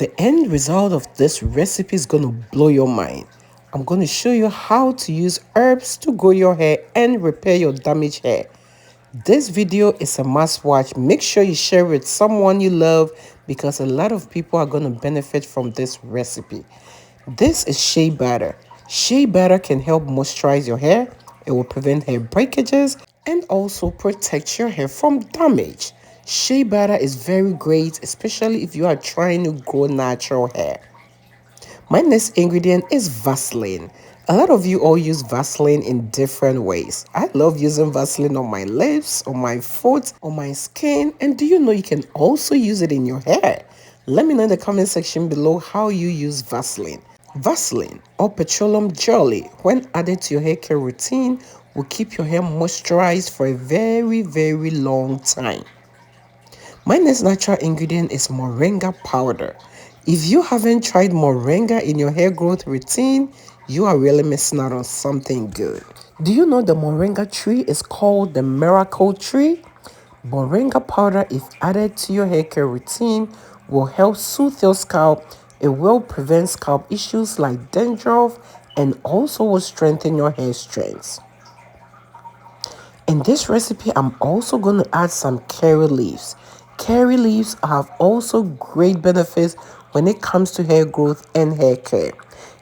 The end result of this recipe is going to blow your mind. I'm going to show you how to use herbs to grow your hair and repair your damaged hair. This video is a must watch. Make sure you share with someone you love because a lot of people are going to benefit from this recipe. This is shea butter. Shea butter can help moisturize your hair. It will prevent hair breakages and also protect your hair from damage. Shea butter is very great, especially if you are trying to grow natural hair. My next ingredient is Vaseline. A lot of you all use Vaseline in different ways. I love using Vaseline on my lips, on my foot, on my skin, and do you know you can also use it in your hair? Let me know in the comment section below how you use Vaseline. Vaseline or petroleum jelly, when added to your hair care routine, will keep your hair moisturized for a very long time. My next natural ingredient is moringa powder. If you haven't tried moringa in your hair growth routine, you are really missing out on something good. Do you know the moringa tree is called the miracle tree? Moringa powder, if added to your hair care routine, will help soothe your scalp. It will prevent scalp issues like dandruff and also will strengthen your hair strands. In this recipe, I'm also going to add some curry leaves. Curry leaves have also great benefits when it comes to hair growth and hair care.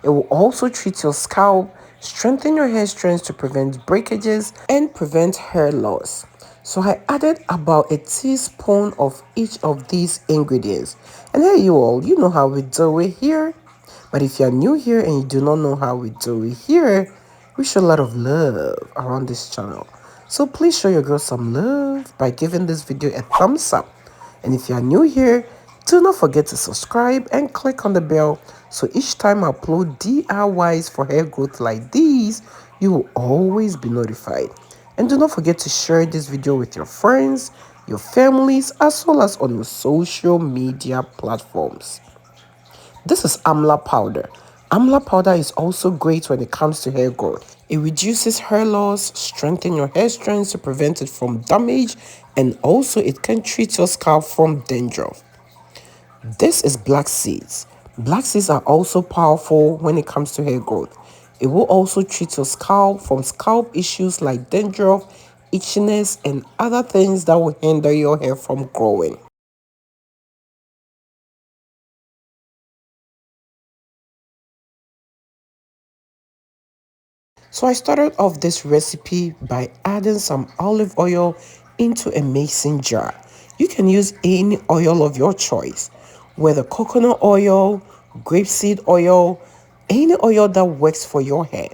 It will also treat your scalp, strengthen your hair strands to prevent breakages, and prevent hair loss. So I added about a teaspoon of each of these ingredients. And hey you all, you know how we do it here. But if you're new here and you do not know how we do it here, we show a lot of love around this channel. So please show your girl some love by giving this video a thumbs up. And if you are new here, do not forget to subscribe and click on the bell so each time I upload DIYs for hair growth like these, you will always be notified. And do not forget to share this video with your friends, your families, as well as on your social media platforms. This is amla powder. Amla powder is also great when it comes to hair growth. It reduces hair loss, strengthens your hair strands to prevent it from damage, and also it can treat your scalp from dandruff. This is black seeds. Black seeds are also powerful when it comes to hair growth. It will also treat your scalp from scalp issues like dandruff, itchiness, and other things that will hinder your hair from growing. So I started off this recipe by adding some olive oil into a mason jar. You can use any oil of your choice, whether coconut oil, grapeseed oil, any oil that works for your hair.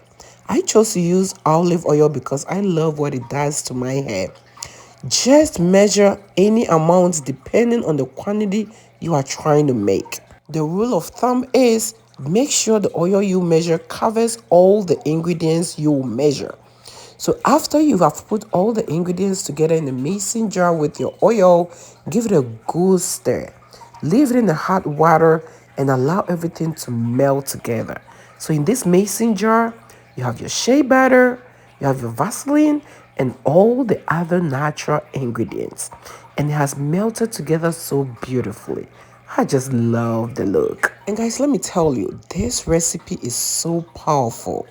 I chose to use olive oil because I love what it does to my hair. Just measure any amount depending on the quantity you are trying to make. The rule of thumb is make sure the oil you measure covers all the ingredients you will measure. So after you have put all the ingredients together in a mason jar with your oil, give it a good stir. Leave it in the hot water and allow everything to melt together. So in this mason jar, you have your shea butter, you have your Vaseline, and all the other natural ingredients. And it has melted together so beautifully. I just love the look. And guys, let me tell you, this recipe is so powerful.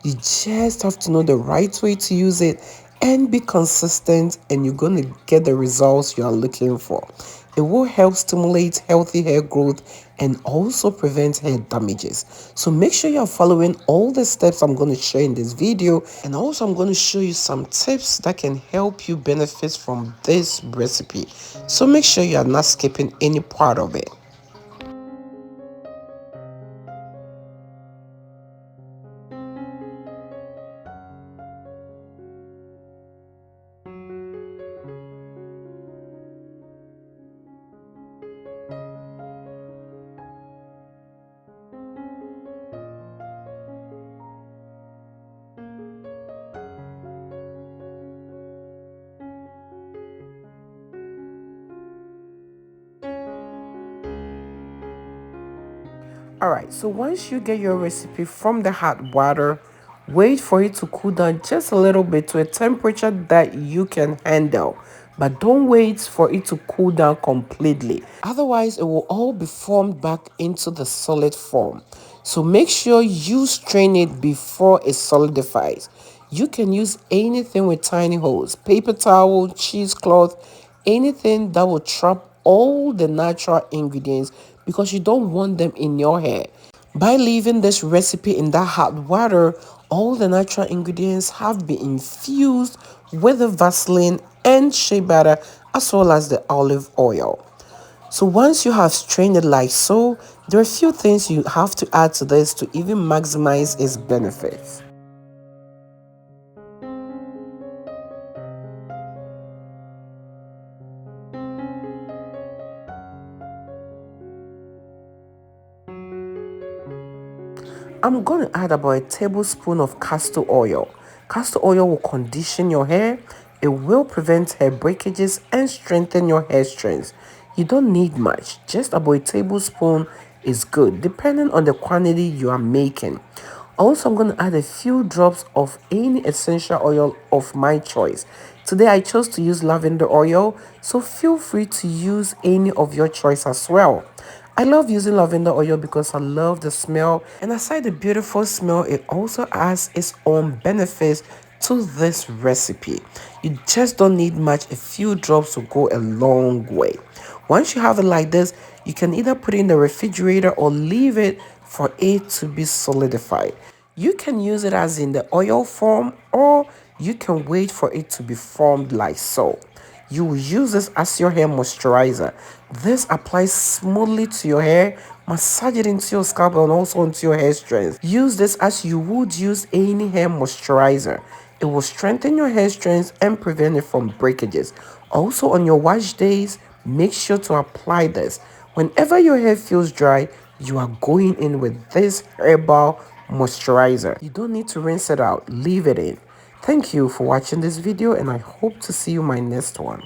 You just have to know the right way to use it and be consistent, and you're going to get the results you are looking for. It will help stimulate healthy hair growth and also prevent hair damages. So make sure you're following all the steps I'm going to share in this video, and also I'm going to show you some tips that can help you benefit from this recipe. So make sure you are not skipping any part of it. Alright, so once you get your recipe from the hot water, wait for it to cool down just a little bit to a temperature that you can handle. but don't wait for it to cool down completely. Otherwise, it will all be formed back into the solid form. So make sure you strain it before it solidifies. You can use anything with tiny holes, paper towel, cheesecloth, anything that will trap all the natural ingredients because you don't want them in your hair. By leaving this recipe in that hot water, all the natural ingredients have been infused with the Vaseline and shea butter as well as the olive oil. So once you have strained it like so, there are a few things you have to add to this to even maximize its benefits. I'm going to add about a tablespoon of castor oil. Castor oil will condition your hair, it will prevent hair breakages and strengthen your hair strands. You don't need much, just about a tablespoon is good, depending on the quantity you are making. Also, I'm going to add a few drops of any essential oil of my choice. Today, I chose to use lavender oil, so feel free to use any of your choice as well. I love using lavender oil because I love the smell, and aside the beautiful smell, it also has its own benefits to this recipe. You just don't need much, a few drops to go a long way. Once you have it like this, you can either put it in the refrigerator or leave it for it to be solidified. You can use it as in the oil form, or you can wait for it to be formed like so. You will use this as your hair moisturizer. This applies smoothly to your hair, massage it into your scalp and also into your hair strands. Use this as you would use any hair moisturizer. It will strengthen your hair strands and prevent it from breakages. Also, on your wash days, make sure to apply this. Whenever your hair feels dry, you are going in with this herbal moisturizer. You don't need to rinse it out, leave it in. Thank you for watching this video, and I hope to see you in my next one.